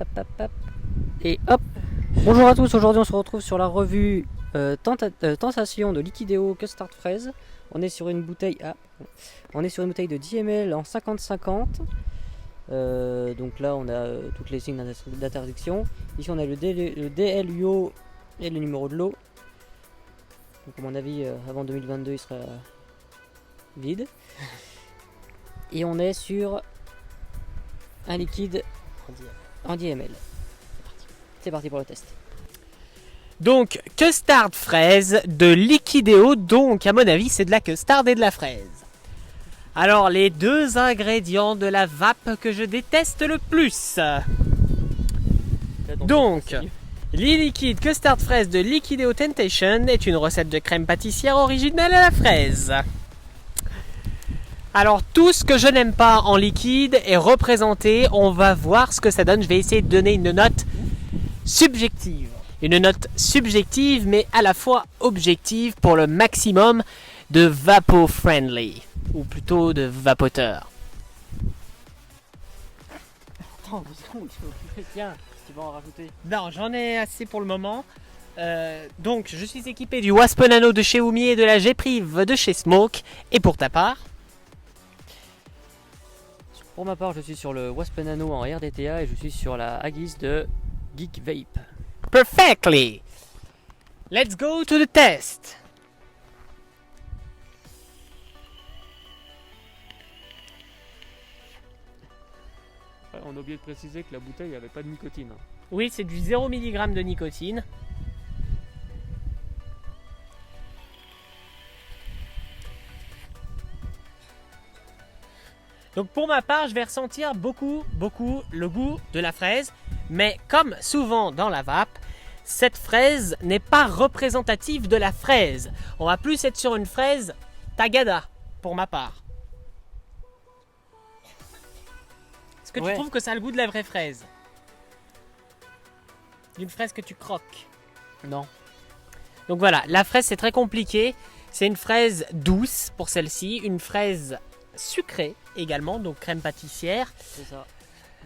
Hop, hop, hop. Et hop. Bonjour à tous, aujourd'hui on se retrouve sur la revue Tentation de Liquideo Custard Fraise. On est sur une bouteille on est sur une bouteille de 10 ml en 50-50. Donc là on a toutes les signes d'interdiction. Ici on a le DLUO et le numéro de l'eau. Donc à mon avis avant 2022 il sera vide. Et on est sur un liquide en 10 ml. C'est parti pour le test. Donc, custard fraise de Liquideo, donc à mon avis c'est de la custard et de la fraise. Alors les deux ingrédients de la vape que je déteste le plus. Donc, l'e-liquide custard fraise de Liquideo Temptation est une recette de crème pâtissière originale à la fraise. Alors tout ce que je n'aime pas en liquide est représenté, on va voir ce que ça donne, je vais essayer de donner une note subjective. Une note subjective mais à la fois objective pour le maximum de vapo-friendly, ou plutôt de vapoteur. Attends, tiens, tu vas en rajouter. Non, j'en ai assez pour le moment. Donc je suis équipé du Wasp Nano de chez Oumi et de la G-Prive de chez Smoke. Et pour ta part? Pour ma part, je suis sur le Wasp Nano en RDTA et je suis sur la Haggis de Geek Vape. Perfectly! Let's go to the test! Ouais, on a oublié de préciser que la bouteille n'avait pas de nicotine. Oui, c'est du 0 mg de nicotine. Donc pour ma part, je vais ressentir beaucoup le goût de la fraise. Mais comme souvent dans la vape, cette fraise n'est pas représentative de la fraise. On va plus être sur une fraise tagada, pour ma part. Est-ce que tu trouves que ça a le goût de la vraie fraise? D'une fraise que tu croques? Non. Donc voilà, la fraise c'est très compliqué. C'est une fraise douce pour celle-ci, une fraise sucrée également, donc crème pâtissière. C'est ça.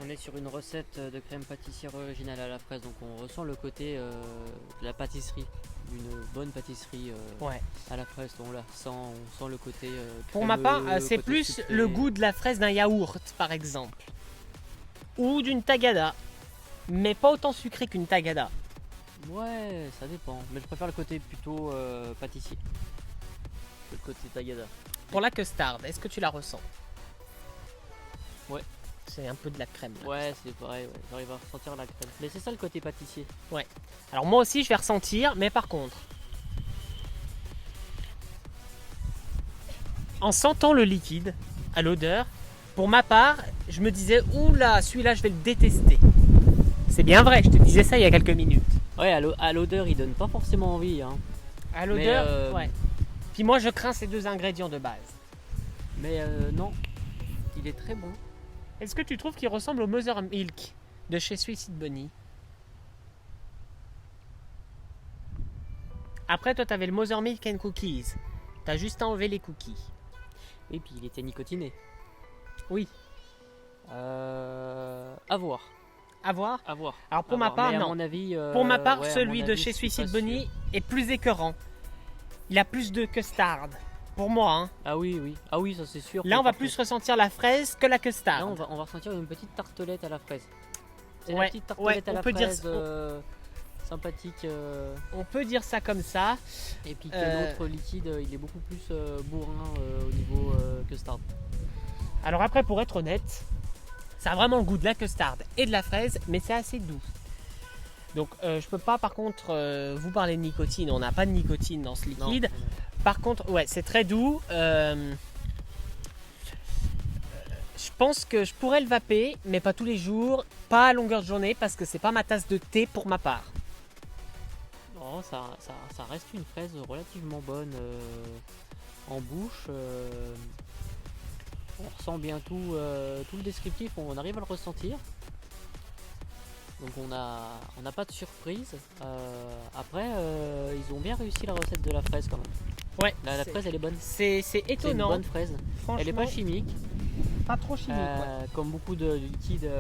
On est sur une recette de crème pâtissière originale à la fraise, donc on ressent le côté de la pâtisserie, d'une bonne pâtisserie à la fraise. On sent le côté pour ma part, c'est côté plus sucré. le goût de la fraise d'un yaourt par exemple, ou d'une tagada, mais pas autant sucré qu'une tagada. Ouais, ça dépend, mais je préfère le côté plutôt pâtissier que le côté tagada. Pour la custard, est-ce que tu la ressens? Ouais. C'est un peu de la crème. Là. Ouais, c'est pareil, ouais. J'arrive à ressentir la crème. Mais c'est ça le côté pâtissier. Ouais. Alors moi aussi je vais ressentir, mais par contre, en sentant le liquide, à l'odeur, pour ma part, je me disais, oula, celui-là je vais le détester. C'est bien vrai, je te disais ça il y a quelques minutes. Ouais, à l'odeur, il donne pas forcément envie. Hein. À l'odeur, ouais. Puis moi je crains ces deux ingrédients de base. Mais non, il est très bon. Est-ce que tu trouves qu'il ressemble au Mother Milk de chez Suicide Bunny? Après, toi, t'avais le Mother Milk and Cookies. T'as juste à enlever les cookies. Et puis il était nicotiné. Oui. À voir. À voir. À voir. Alors pour ma part, mais non. À mon avis, pour ma part, ouais, celui mon de avis, chez je suis Suicide pas Bunny sûr. est plus écœurant. Il a plus de custard. Pour moi, hein. Ah oui, oui. Ah oui, ça c'est sûr. Là, on va plus ressentir la fraise que la custard. Là, on va ressentir une petite tartelette à la fraise. C'est Ouais, la petite tartelette ouais, à la on peut dire fraise sympathique. On peut dire ça comme ça. Et puis que l'autre liquide, il est beaucoup plus bourrin au niveau custard. Alors après, pour être honnête, ça a vraiment le goût de la custard et de la fraise, mais c'est assez doux. Donc je peux pas par contre vous parler de nicotine, on n'a pas de nicotine dans ce liquide. Non. Par contre, ouais, c'est très doux. Je pense que je pourrais le vaper, mais pas tous les jours, pas à longueur de journée, parce que c'est pas ma tasse de thé pour ma part. Non, ça reste une fraise relativement bonne en bouche. On ressent bien tout le descriptif, on arrive à le ressentir. Donc on n'a pas de surprise. Après, ils ont bien réussi la recette de la fraise quand même. Ouais, La fraise, elle est bonne. c'est C'est une étonnant. bonne fraise. Elle est pas Franchement, chimique. Pas trop chimique. Comme beaucoup de liquides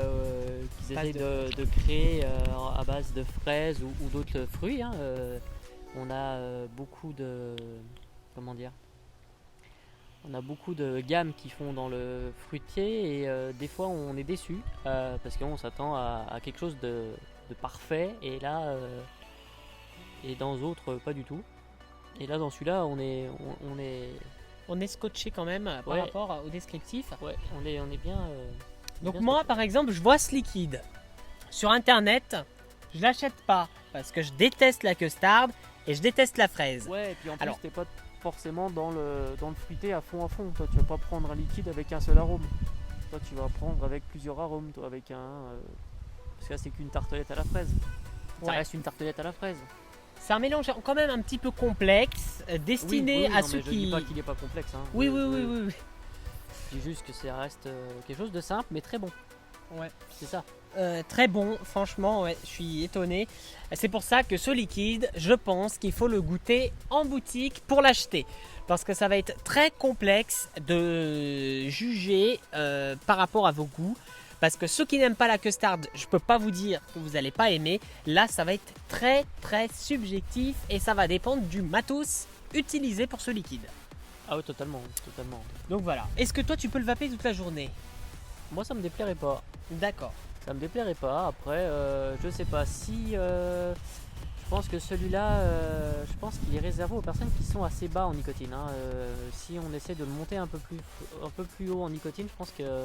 qu'ils Base essayent de de créer à base de fraises ou d'autres fruits. Hein, on a beaucoup de. Comment dire? On a beaucoup de gammes qui font dans le fruitier et des fois on est déçu parce qu'on s'attend à quelque chose de parfait et là et dans d'autres pas du tout. Et là dans celui-là On est scotché quand même par Ouais. rapport au descriptif. ouais, on est bien. Donc bien moi scotché. par exemple je vois ce liquide sur internet, je l'achète pas parce que je déteste la custard et je déteste la fraise. Ouais, et puis en plus, Alors- t'es pas forcément dans le fruité à fond. Toi, tu vas pas prendre un liquide avec un seul arôme. Toi, tu vas prendre avec plusieurs arômes. Toi, avec parce que là, c'est qu'une tartelette à la fraise. Ça Ouais. reste une tartelette à la fraise. C'est un mélange quand même un petit peu complexe, destiné à non, ceux mais je qui... dis pas qu'il est pas complexe. Hein. Oui, Je- oui, je- oui, oui, oui. Je dis juste que ça reste quelque chose de simple mais très bon. Ouais. C'est ça. Très bon, franchement, ouais, je suis étonné. C'est pour ça que ce liquide, je pense qu'il faut le goûter en boutique pour l'acheter. Parce que ça va être très complexe de juger par rapport à vos goûts. Parce que ceux qui n'aiment pas la custard, je peux pas vous dire que vous n'allez pas aimer. Là, ça va être très très subjectif et ça va dépendre du matos utilisé pour ce liquide. Ah oui, totalement, totalement. Donc voilà. Est-ce que toi tu peux le vaper toute la journée? Moi ça me déplairait pas. D'accord. Ça me déplairait pas. Après, je sais pas si. Je pense que celui-là, je pense qu'il est réservé aux personnes qui sont assez bas en nicotine. Hein. Si on essaie de le monter un peu plus haut en nicotine, je pense que.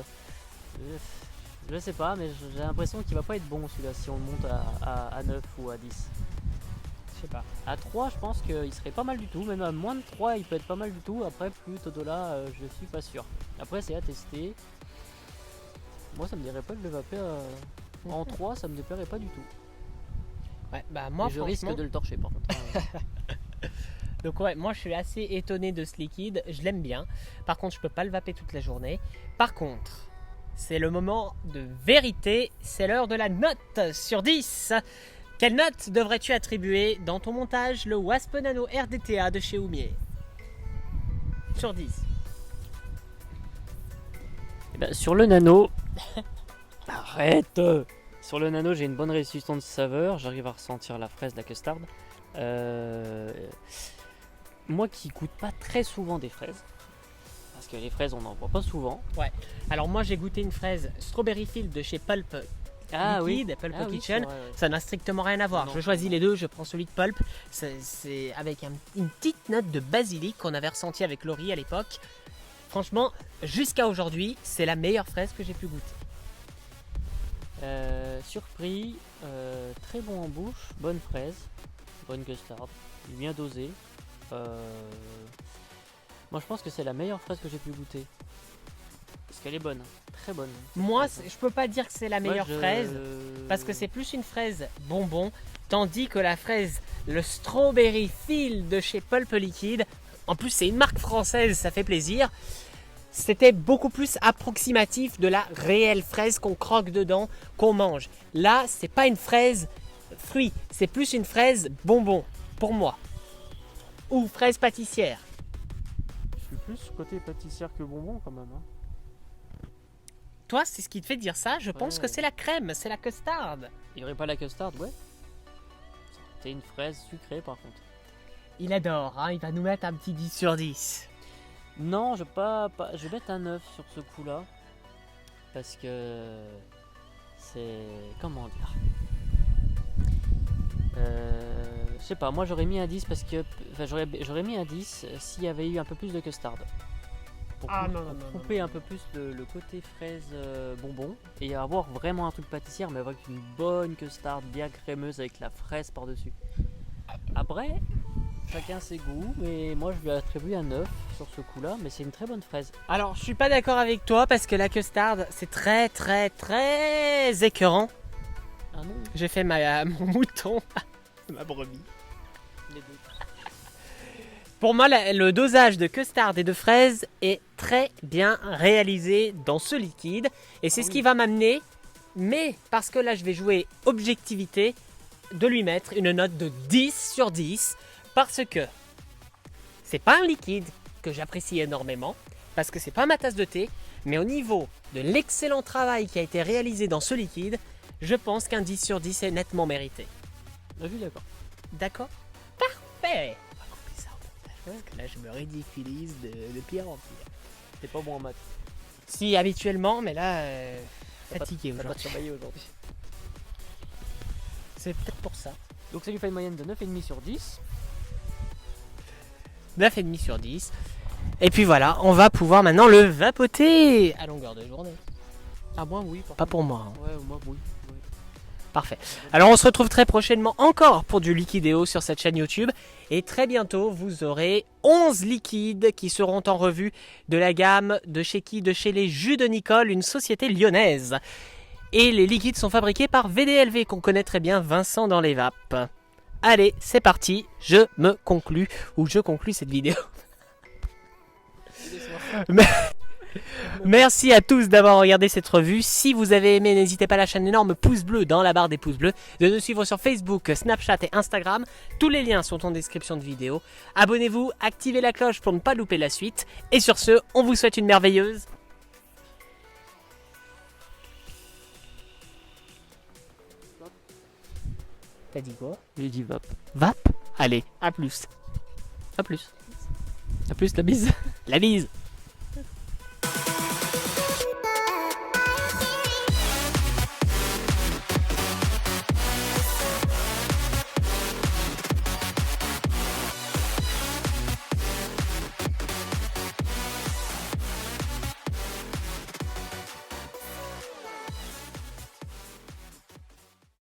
Je sais pas, mais j'ai l'impression qu'il va pas être bon celui-là si on le monte à 9 ou à 10. Je sais pas. À 3, je pense qu'il serait pas mal du tout. Même à moins de 3, il peut être pas mal du tout. Après, plus au-delà, je suis pas sûr. Après, c'est à tester. Moi, ça me dirait pas de le vaper en 3, ça me déplairait pas du tout. Ouais, bah moi Mais je risque franchement- de le torcher par contre. Hein. Donc ouais, moi je suis assez étonné de ce liquide, je l'aime bien. Par contre, je peux pas le vaper toute la journée. Par contre, c'est le moment de vérité, c'est l'heure de la note sur 10. Quelle note devrais-tu attribuer dans ton montage le Wasp Nano RDTA de chez Oumier? Sur 10. Eh ben, sur le nano. Arrête. Sur le nano, j'ai une bonne résistance saveur. J'arrive à ressentir la fraise, la custard. Moi qui goûte pas très souvent des fraises. Parce que les fraises, on n'en voit pas souvent. Alors moi j'ai goûté une fraise Strawberry Field de chez Pulp Liquide, Pulp Kitchen. Ça n'a strictement rien à voir. Non, Je choisis non. les deux, je prends celui de Pulp. C'est avec une petite note de basilic qu'on avait ressenti avec Laurie à l'époque. Franchement, jusqu'à aujourd'hui, c'est la meilleure fraise que j'ai pu goûter. Surpris, très bon en bouche, bonne fraise, bonne custard, bien dosé. Moi je pense que c'est la meilleure fraise que j'ai pu goûter. Parce qu'elle est bonne, très bonne. cette Moi, fraise. je peux pas dire que c'est la Moi, meilleure je- fraise parce que c'est plus une fraise bonbon, tandis que la fraise, le Strawberry Field de chez Pulp Liquide, en plus c'est une marque française, ça fait plaisir. C'était beaucoup plus approximatif de la réelle fraise qu'on croque dedans, qu'on mange. Là, c'est pas une fraise fruit, c'est plus une fraise bonbon pour moi. Ou fraise pâtissière. Je suis plus côté pâtissière que bonbon quand même. Hein. Toi, c'est ce qui te fait dire ça. Je pense Ouais. que c'est la crème, c'est la custard. Il n'y aurait pas la custard, ouais. C'était une fraise sucrée par contre. Il adore, hein, il va nous mettre un petit 10 sur 10. Non, je vais mettre un 9 sur ce coup-là. Parce que c'est. Comment dire Je sais pas, moi j'aurais mis un 10 parce que. Enfin, j'aurais mis un 10 s'il y avait eu un peu plus de custard. Pour Ah, non, non, non, couper un peu plus le côté fraise bonbon et avoir vraiment un truc pâtissière mais avec une bonne custard bien crémeuse avec la fraise par-dessus. Après, chacun ses goûts, mais moi je lui attribue un 9 sur ce coup-là, mais c'est une très bonne fraise. Alors, je suis pas d'accord avec toi parce que la custard, c'est très très très écœurant. Ah non, J'ai fait mon mouton, ma brebis. les deux. Pour moi, le dosage de custard et de fraise est très bien réalisé dans ce liquide. Et c'est Ah ce oui. qui va m'amener, mais parce que là je vais jouer objectivité, de lui mettre une note de 10 sur 10. Parce que c'est pas un liquide que j'apprécie énormément, parce que c'est pas ma tasse de thé, Mais au niveau de l'excellent travail qui a été réalisé dans ce liquide, je pense qu'un 10 sur 10 est nettement mérité. Ah oui, d'accord. D'accord? Parfait! On va couper ça au montage, parce que là je me ridiculise de pire en pire. T'es pas bon en maths. Si, habituellement, mais là, T'as fatigué T'as pas aujourd'hui. surveillé aujourd'hui. C'est peut-être pour ça. Donc ça lui fait une moyenne de 9,5 sur 10. 9,5 sur 10. Et puis voilà, on va pouvoir maintenant le vapoter à longueur de journée. Ah moi oui. Pas pour moi. Hein. Ouais, moi oui. Ouais. Parfait. Alors on se retrouve très prochainement encore pour du Liquideo sur cette chaîne YouTube. Et très bientôt, vous aurez 11 liquides qui seront en revue de la gamme de chez qui? De chez les Jus de Nicole, une société lyonnaise. Et les liquides sont fabriqués par VDLV, qu'on connaît très bien, Vincent dans les vapes. Allez, c'est parti, je conclus cette vidéo. Merci à tous d'avoir regardé cette revue. Si vous avez aimé, n'hésitez pas à lâcher un énorme pouce bleu dans la barre des pouces bleus, de nous suivre sur Facebook, Snapchat et Instagram. Tous les liens sont en description de vidéo. Abonnez-vous, activez la cloche pour ne pas louper la suite. Et sur ce, on vous souhaite une merveilleuse... T'as dit quoi? J'ai dit vape. Vape? Allez, à plus. A plus. A plus, la bise. La bise.